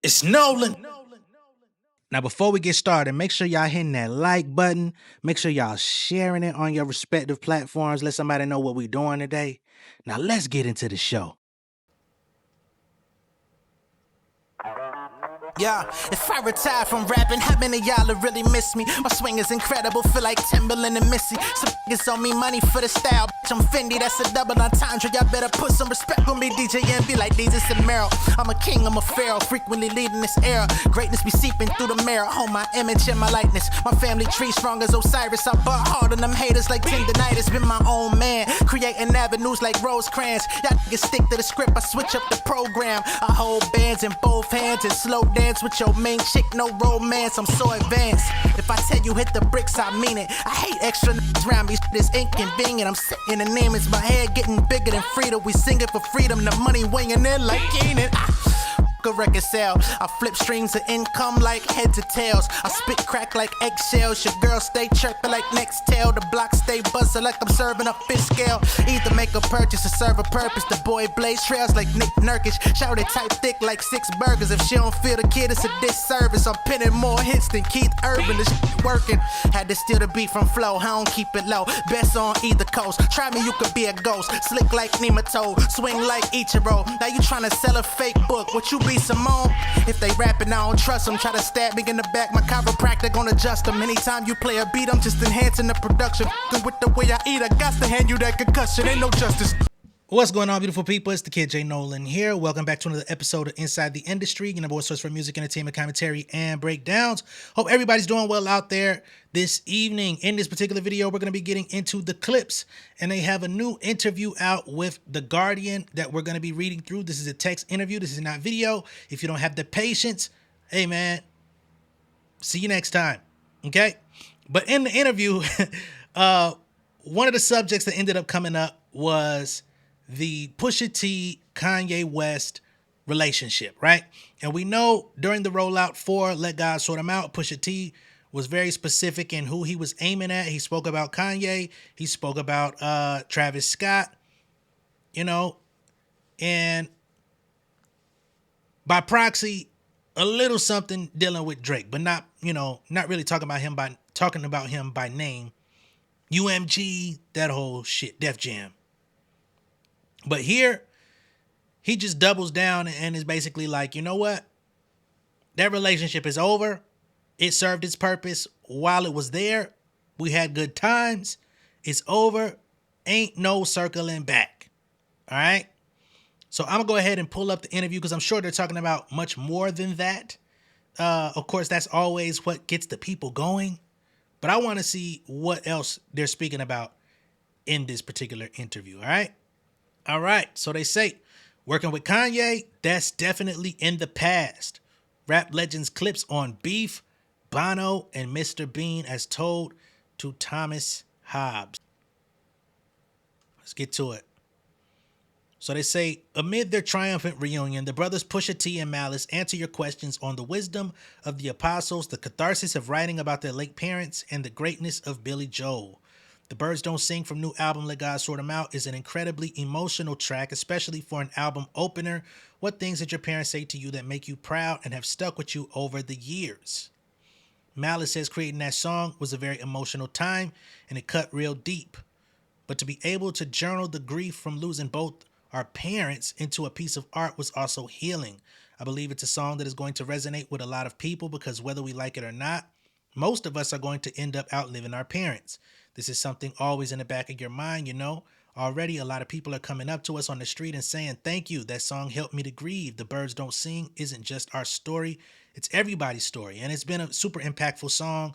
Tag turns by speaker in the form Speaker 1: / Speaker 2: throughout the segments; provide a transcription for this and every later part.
Speaker 1: It's Nolan. Now, before we get started, make sure y'all hitting that like button. Make sure y'all sharing it on your respective platforms. Let somebody know what we're doing today. Now, let's get into the show.
Speaker 2: Yeah, if I retire from rapping, how many of y'all will really miss me? My swing is incredible, feel like Timberland and Missy. Some niggas owe me money for the style, bitch, I'm Fendi, that's a double entendre. Y'all better put some respect on me, DJ, and be like Jesus and Meryl. I'm a king, I'm a pharaoh, frequently leading this era. Greatness be seeping through the mirror, hold my image and my likeness. My family tree strong as Osiris, I bought hard on them haters like tendonitis. Been my own man, creating avenues like Rosecrans. Y'all niggas stick to the script, I switch up the program. I hold bands in both hands and slow dance with your main chick, no romance, I'm so advanced. If I tell you hit the bricks, I mean it. I hate extra niggas around me, shit is inconvenient. I'm sitting the name is my head getting bigger than freedom. We sing it for freedom, the money weighing in like Keenan. A record sale. I flip streams of income like heads or tails. I spit crack like eggshells. Your girl stay chirping like Nextel. The block stay buzzing like I'm serving a fish scale. Either make a purchase or serve a purpose. The boy blaze trails like Nick Nurkic. Shout it tight thick like 6 burgers. If she don't feel the kid, it's a disservice. I'm pinning more hits than Keith Urban. This shit working. Had to steal the beat from flow. I don't keep it low. Best on either coast. Try me, you could be a ghost. Slick like nematode. Swing like Ichiro. Now you tryna sell a fake book. What you be Simone? If they rapping, I don't trust them. Try to stab me in the back, my chiropractor gon' adjust them. Anytime you play a beat, I'm just enhancing the production. With the way I eat, I got to hand you that concussion. Ain't no justice.
Speaker 1: What's going on, beautiful people? It's the kid J Nolan here. Welcome back to another episode of Inside the Industry, your number one source for music, entertainment, commentary, and breakdowns. Hope everybody's doing well out there this evening. In this particular video, we're going to be getting into the Clipse, and they have a new interview out with The Guardian that we're going to be reading through. This is a text interview. This is not video. If you don't have the patience, hey man, see you next time, okay? But in the interview, one of the subjects that ended up coming up was the Pusha T, Kanye West relationship, right? And we know during the rollout for Let God Sort Him Out, Pusha T was very specific in who he was aiming at. He spoke about Kanye. He spoke about Travis Scott, and by proxy, a little something dealing with Drake, but not really talking about him by name. UMG, that whole shit, Def Jam. But here, he just doubles down and is basically like, you know what? That relationship is over. It served its purpose while it was there. We had good times. It's over. Ain't no circling back. All right? So I'm going to go ahead and pull up the interview because I'm sure they're talking about much more than that. Of course, that's always what gets the people going. But I want to see what else they're speaking about in this particular interview. All right? All right, so they say, working with Kanye, that's definitely in the past. Rap legends Clipse on beef, Bono, and Mr. Bean as told to Thomas Hobbs. Let's get to it. So they say, amid their triumphant reunion, the brothers Pusha T and Malice answer your questions on the wisdom of the apostles, the catharsis of writing about their late parents, and the greatness of Billy Joel. The Birds Don't Sing from new album Let God Sort 'Em Out is an incredibly emotional track, especially for an album opener. What things did your parents say to you that make you proud and have stuck with you over the years? Malice says creating that song was a very emotional time and it cut real deep. But to be able to journal the grief from losing both our parents into a piece of art was also healing. I believe it's a song that is going to resonate with a lot of people because whether we like it or not, most of us are going to end up outliving our parents. This is something always in the back of your mind, Already a lot of people are coming up to us on the street and saying, thank you, that song helped me to grieve. The Birds Don't Sing isn't just our story, it's everybody's story. And it's been a super impactful song.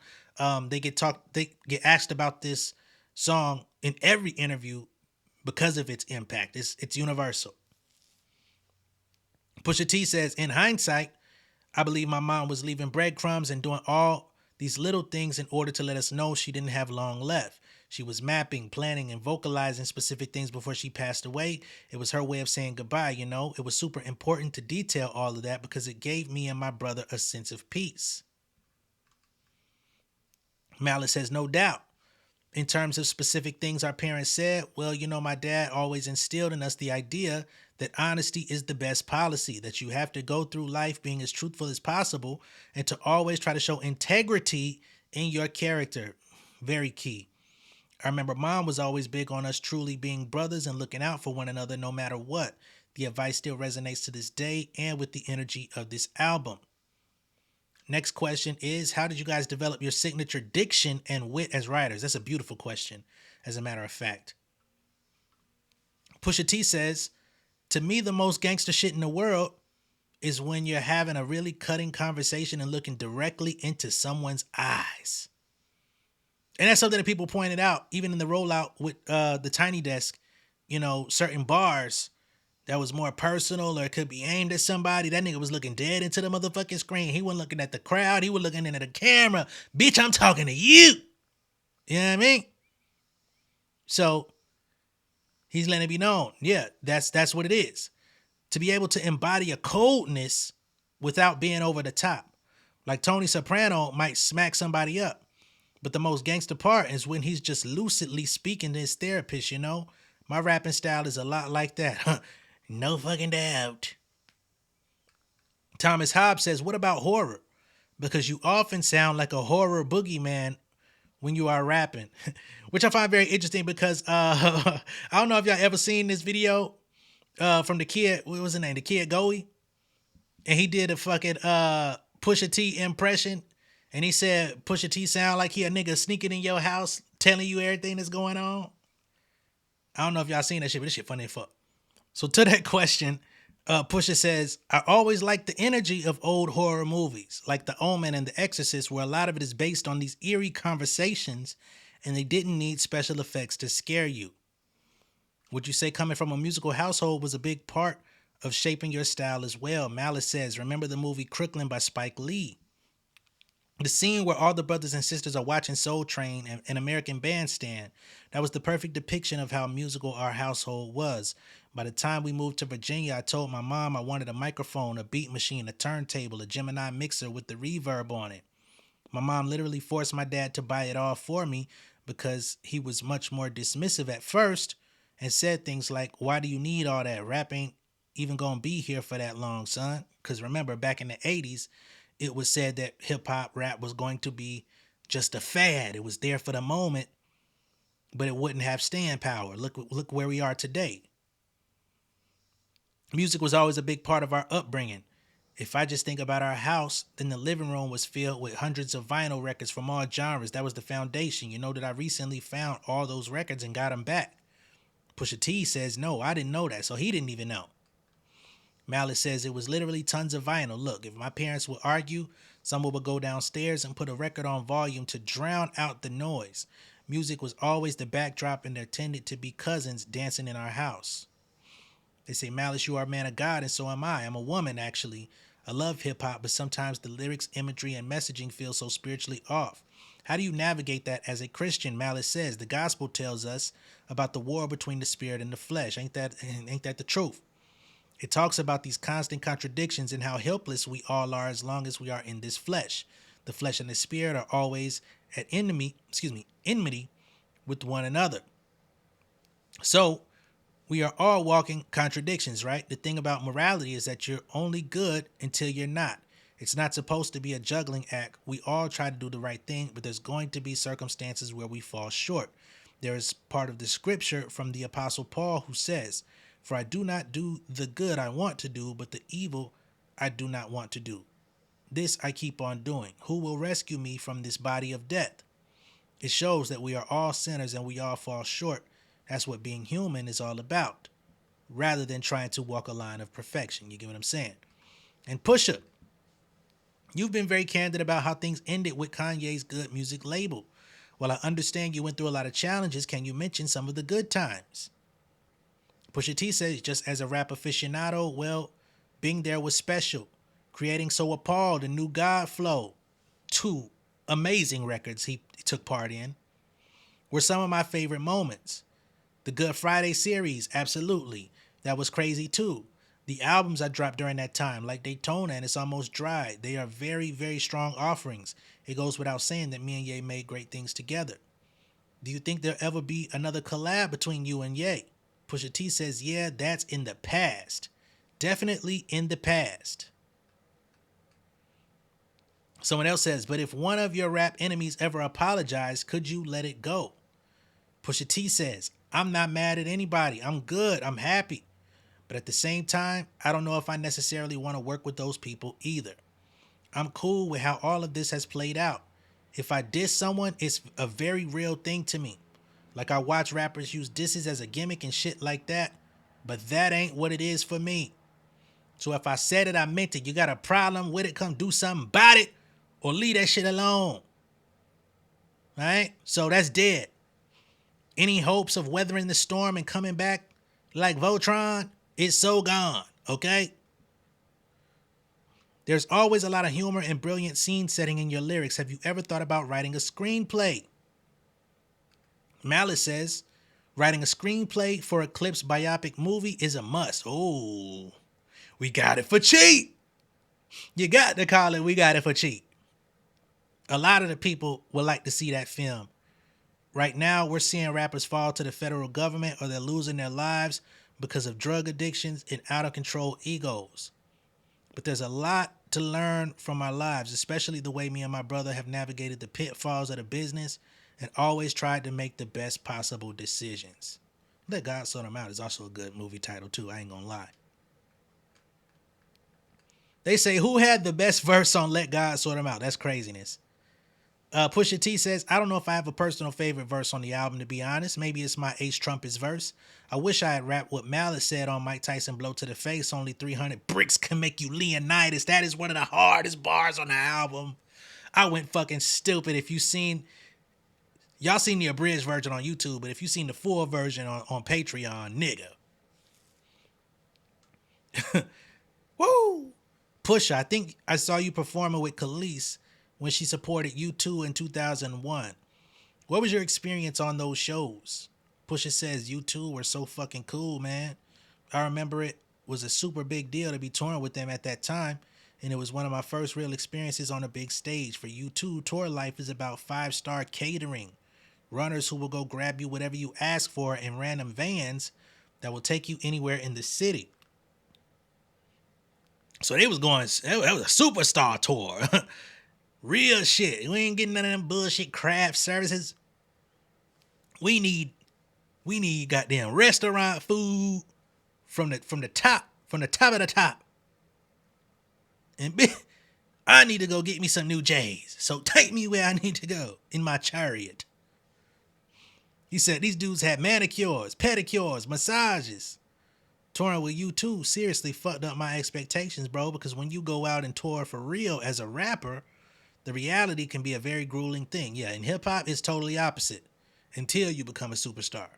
Speaker 1: They get asked about this song in every interview because of its impact. It's universal. Pusha T says, in hindsight, I believe my mom was leaving breadcrumbs and doing all these little things in order to let us know she didn't have long left. She was mapping, planning, and vocalizing specific things before she passed away. It was her way of saying goodbye, It was super important to detail all of that because it gave me and my brother a sense of peace. Malice says, no doubt. In terms of specific things our parents said, well, my dad always instilled in us the idea that honesty is the best policy, that you have to go through life being as truthful as possible and to always try to show integrity in your character. Very key. I remember mom was always big on us truly being brothers and looking out for one another no matter what. The advice still resonates to this day and with the energy of this album. Next question is, how did you guys develop your signature diction and wit as writers? That's a beautiful question, as a matter of fact. Pusha T says, to me, the most gangster shit in the world is when you're having a really cutting conversation and looking directly into someone's eyes. And that's something that people pointed out, even in the rollout with the Tiny Desk, certain bars that was more personal or it could be aimed at somebody. That nigga was looking dead into the motherfucking screen. He wasn't looking at the crowd. He was looking into the camera. Bitch, I'm talking to you. You know what I mean? So he's letting it be known. Yeah, that's what it is. To be able to embody a coldness without being over the top. Like Tony Soprano might smack somebody up. But the most gangster part is when he's just lucidly speaking to his therapist, My rapping style is a lot like that. No fucking doubt. Thomas Hobbs says, what about horror? Because you often sound like a horror boogeyman when you are rapping. Which I find very interesting because I don't know if y'all ever seen this video from the kid, what was his name? The kid Goey. And he did a fucking Pusha T impression. And he said Pusha T sound like he a nigga sneaking in your house telling you everything that's going on. I don't know if y'all seen that shit, but this shit funny as fuck. So to that question, Pusha says, I always liked the energy of old horror movies, like The Omen and The Exorcist, where a lot of it is based on these eerie conversations and they didn't need special effects to scare you. Would you say coming from a musical household was a big part of shaping your style as well? Malice says, remember the movie Crooklyn by Spike Lee? The scene where all the brothers and sisters are watching Soul Train and an American Bandstand, that was the perfect depiction of how musical our household was. By the time we moved to Virginia, I told my mom I wanted a microphone, a beat machine, a turntable, a Gemini mixer with the reverb on it. My mom literally forced my dad to buy it all for me because he was much more dismissive at first and said things like, why do you need all that? Rap ain't even gonna be here for that long, son. Because remember, back in the 80s, it was said that hip-hop rap was going to be just a fad. It was there for the moment, but it wouldn't have staying power. Look where we are today. Music was always a big part of our upbringing. If I just think about our house, then the living room was filled with hundreds of vinyl records from all genres. That was the foundation. You know that I recently found all those records and got them back. Pusha T says, no, I didn't know that, so he didn't even know. Malice says it was literally tons of vinyl. Look, if my parents would argue, someone would go downstairs and put a record on volume to drown out the noise. Music was always the backdrop and there tended to be cousins dancing in our house. They say, Malice, you are a man of God and so am I. I'm a woman, actually. I love hip-hop, but sometimes the lyrics, imagery, and messaging feel so spiritually off. How do you navigate that as a Christian? Malice says, the gospel tells us about the war between the spirit and the flesh. Ain't that the truth? It talks about these constant contradictions and how helpless we all are as long as we are in this flesh. The flesh and the spirit are always at enmity with one another. So we are all walking contradictions, right? The thing about morality is that you're only good until you're not. It's not supposed to be a juggling act. We all try to do the right thing, but there's going to be circumstances where we fall short. There is part of the scripture from the Apostle Paul who says, for I do not do the good I want to do, but the evil I do not want to do. This I keep on doing. Who will rescue me from this body of death? It shows that we are all sinners and we all fall short. That's what being human is all about, rather than trying to walk a line of perfection. You get what I'm saying? And Pusha, you've been very candid about how things ended with Kanye's Good Music label. While I understand you went through a lot of challenges, can you mention some of the good times? Pusha T says, just as a rap aficionado, well, being there was special. Creating So Appalled and New God Flow, 2 amazing records he took part in, were some of my favorite moments. The Good Friday series, absolutely. That was crazy too. The albums I dropped during that time, like Daytona and It's Almost Dry, they are very, very strong offerings. It goes without saying that me and Ye made great things together. Do you think there'll ever be another collab between you and Ye? Pusha T says, yeah, that's in the past. Definitely in the past. Someone else says, but if one of your rap enemies ever apologized, could you let it go? Pusha T says, I'm not mad at anybody. I'm good. I'm happy. But at the same time, I don't know if I necessarily want to work with those people either. I'm cool with how all of this has played out. If I diss someone, it's a very real thing to me. Like, I watch rappers use disses as a gimmick and shit like that, but that ain't what it is for me. So if I said it, I meant it. You got a problem with it, come do something about it, or leave that shit alone. Right? So that's dead. Any hopes of weathering the storm and coming back like Voltron is so gone, okay? There's always a lot of humor and brilliant scene setting in your lyrics. Have you ever thought about writing a screenplay? Malice says, writing a screenplay for a Clipse biopic movie is a must. Oh, we got it for cheap. You got to call it, we got it for cheap. A lot of the people would like to see that film. Right now, we're seeing rappers fall to the federal government or they're losing their lives because of drug addictions and out of control egos. But there's a lot to learn from our lives, especially the way me and my brother have navigated the pitfalls of the business and always tried to make the best possible decisions. Let God Sort Them Out is also a good movie title too, I ain't gonna lie. They say, who had the best verse on Let God Sort Them Out? That's craziness. Pusha T says, I don't know if I have a personal favorite verse on the album, to be honest. Maybe it's my Ace Trumpet's verse. I wish I had rapped what Malice said on Mike Tyson Blow to the Face. Only 300 bricks can make you Leonidas. That is one of the hardest bars on the album. I went fucking stupid. If you seen, y'all seen the abridged version on YouTube, but if you seen the full version on Patreon, nigga. Woo! Pusha, I think I saw you performing with Khalees when she supported U2 in 2001. What was your experience on those shows? Pusha says U2 were so fucking cool, man. I remember it was a super big deal to be touring with them at that time, and it was one of my first real experiences on a big stage. For U2, tour life is about 5-star catering. Runners who will go grab you whatever you ask for in random vans that will take you anywhere in the city. So they was going, that was a superstar tour. Real shit. We ain't getting none of them bullshit craft services. We need goddamn restaurant food from the top of the top. And I need to go get me some new J's. So take me where I need to go in my chariot. He said these dudes had manicures, pedicures, massages. Touring with U2 seriously fucked up my expectations, bro, because when you go out and tour for real as a rapper, the reality can be a very grueling thing. Yeah, in hip-hop, it's totally opposite until you become a superstar.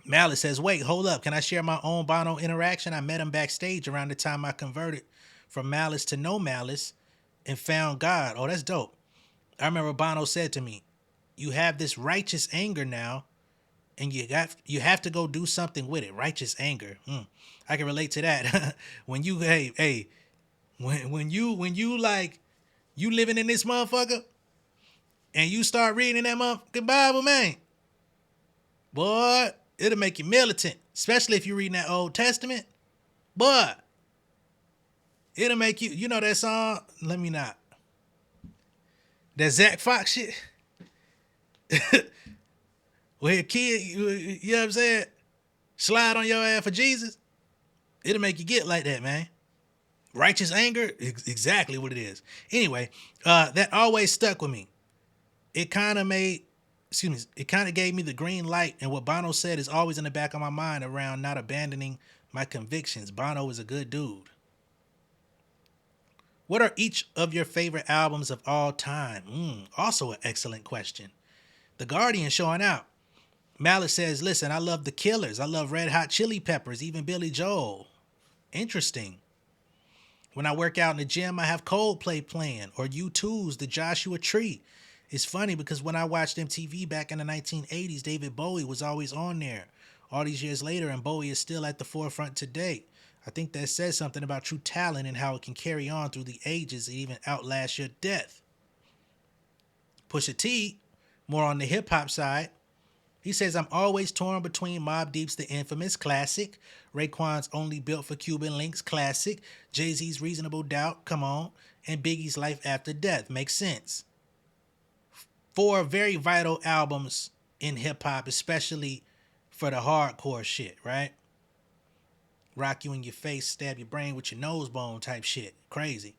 Speaker 1: Malice says, wait, hold up. Can I share my own Bono interaction? I met him backstage around the time I converted from Malice to no Malice and found God. Oh, that's dope. I remember Bono said to me, you have this righteous anger now, and you have to go do something with it. Righteous anger. I can relate to that. When you, when you like, you living in this motherfucker, and you start reading that motherfucking Bible, man, boy, it'll make you militant. Especially if you're reading that Old Testament. Boy, it'll make you know that song? Let me not. That Zach Fox shit. Where a kid, you know what I'm saying? Slide on your ass for Jesus. It'll make you get like that, man. Righteous anger, exactly what it is. Anyway, that always stuck with me. It kind of gave me the green light, and what Bono said is always in the back of my mind around not abandoning my convictions. Bono is a good dude. What are each of your favorite albums of all time? Also an excellent question. The Guardian showing out. Malice says, listen, I love The Killers. I love Red Hot Chili Peppers, even Billy Joel. Interesting. When I work out in the gym, I have Coldplay playing, or U2's The Joshua Tree. It's funny because when I watched MTV back in the 1980s, David Bowie was always on there. All these years later, and Bowie is still at the forefront today. I think that says something about true talent and how it can carry on through the ages and even outlast your death. Pusha T, more on the hip-hop side, he says, I'm always torn between Mobb Deep's The Infamous classic, Raekwon's Only Built for Cuban Links classic, Jay-Z's Reasonable Doubt, come on, and Biggie's Life After Death. Makes sense. 4 very vital albums in hip-hop, especially for the hardcore shit, right? Rock you in your face, stab your brain with your nose bone type shit. Crazy.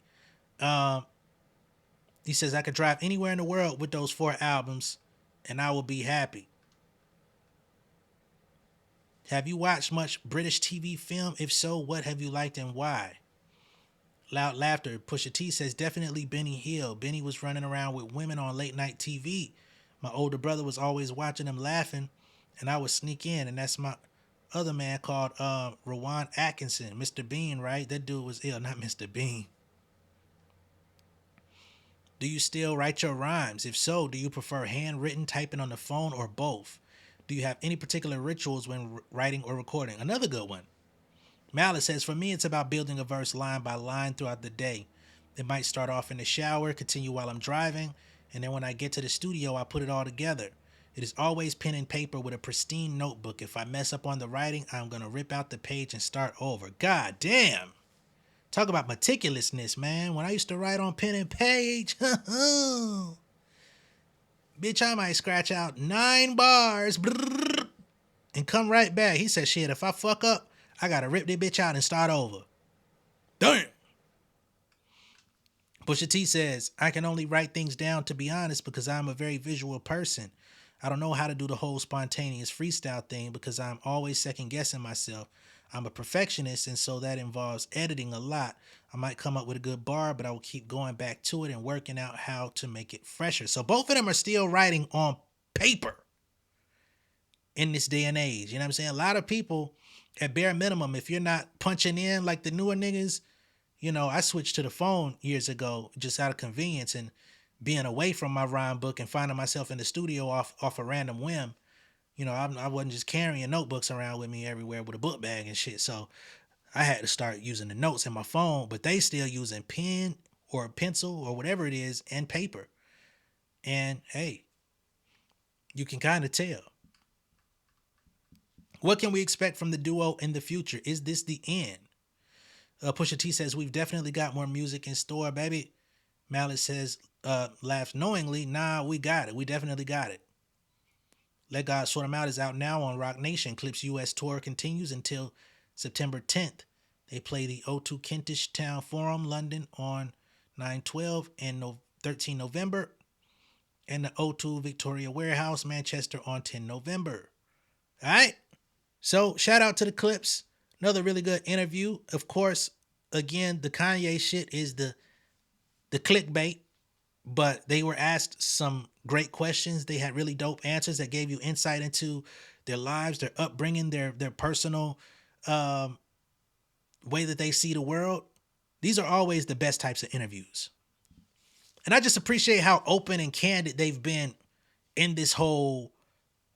Speaker 1: He says, I could drive anywhere in the world with those 4 albums, and I will be happy. Have you watched much British TV film? If so, what have you liked and why? Loud laughter. Pusha T says, definitely Benny Hill. Benny was running around with women on late night TV. My older brother was always watching him laughing, and I would sneak in, and that's my other man called Rowan Atkinson. Mr. Bean, right? That dude was ill, not Mr. Bean. Do you still write your rhymes? If so, do you prefer handwritten, typing on the phone, or both? Do you have any particular rituals when writing or recording? Another good one. Malice says, for me, it's about building a verse line by line throughout the day. It might start off in the shower, continue while I'm driving, and then when I get to the studio, I put it all together. It is always pen and paper with a pristine notebook. If I mess up on the writing, I'm going to rip out the page and start over. God damn. Talk about meticulousness, man. When I used to write on pen and page, bitch, I might scratch out 9 bars and come right back. He said, shit, if I fuck up, I got to rip this bitch out and start over. Damn. Pusha T says, I can only write things down, to be honest, because I'm a very visual person. I don't know how to do the whole spontaneous freestyle thing because I'm always second guessing myself. I'm a perfectionist, and so that involves editing a lot. I might come up with a good bar, but I will keep going back to it and working out how to make it fresher. So both of them are still writing on paper in this day and age. You know what I'm saying? A lot of people, at bare minimum, if you're not punching in like the newer niggas, you know, I switched to the phone years ago just out of convenience and being away from my rhyme book and finding myself in the studio off a random whim. You know, I wasn't just carrying notebooks around with me everywhere with a book bag and shit. So I had to start using the notes in my phone, but they still using pen or a pencil or whatever it is and paper. And hey, you can kind of tell. What can we expect from the duo in the future? Is this the end? Pusha T says, we've definitely got more music in store, baby. Malice says, laughs knowingly, nah, we got it. We definitely got it. Let God Sort 'Em Out is out now on Rock Nation. Clipse US tour continues until September 10th. They play the O2 Kentish Town Forum, London on 9/12 and 13 November. And the O2 Victoria Warehouse, Manchester on 10 November. All right. So shout out to the Clipse. Another really good interview. Of course, again, the Kanye shit is the clickbait. But they were asked some great questions. They had really dope answers that gave you insight into their lives, their upbringing, their personal way that they see the world. These are always the best types of interviews. And I just appreciate how open and candid they've been in this whole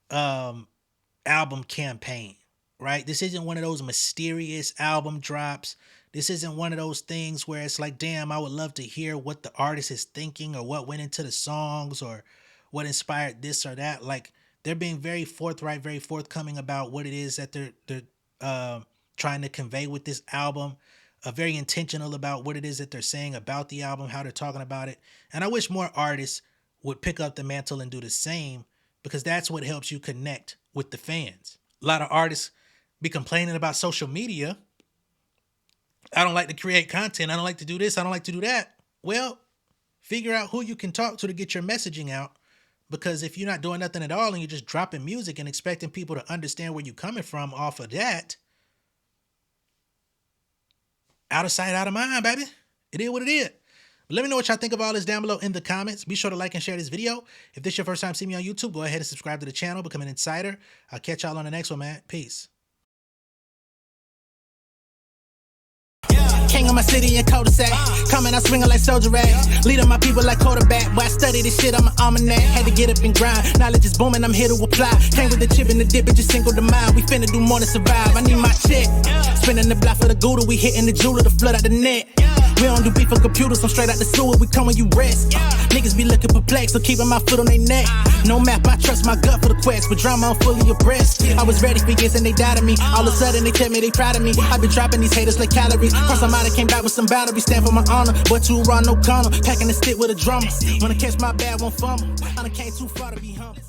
Speaker 1: album campaign, right? This isn't one of those mysterious album drops. This isn't one of those things where it's like, damn, I would love to hear what the artist is thinking or what went into the songs or what inspired this or that. Like, they're being very forthright, very forthcoming about what it is that they're trying to convey with this album. Very intentional about what it is that they're saying about the album, how they're talking about it. And I wish more artists would pick up the mantle and do the same, because that's what helps you connect with the fans. A lot of artists be complaining about social media. I don't like to create content. I don't like to do this. I don't like to do that. Well, figure out who you can talk to get your messaging out. Because if you're not doing nothing at all and you're just dropping music and expecting people to understand where you're coming from off of that, out of sight, out of mind, baby. It is what it is. But let me know what y'all think of all this down below in the comments. Be sure to like and share this video. If this is your first time seeing me on YouTube, go ahead and subscribe to the channel, become an insider. I'll catch y'all on the next one, man. Peace.
Speaker 2: King of my city and cul-de-sac. Coming out swinging like soldier rags. Leading my people like quarterback. Boy, I study this shit, I'm an almanac. Had to get up and grind. Knowledge is booming, I'm here to apply. Came with the chip and the dip, it just single the mind. We finna do more than survive. I need my check. Spinning the block for the Gouda, we hitting the jeweler to flood out the net. We don't do beef on computers, I'm straight out the sewer, we come when you rest. Niggas be looking perplexed, so keeping my foot on their neck. No map, I trust my gut for the quest, but drama, I'm fully abreast. I was ready for years and they doubted me. All of a sudden they tell me they proud of me. I been dropping these haters like calories. Cross I'm out, I came back with some boundaries. Stand for my honor, but too raw, no corner. Packing the stick with a drummer. Wanna catch my bad, won't fumble. I done came too far to be humble.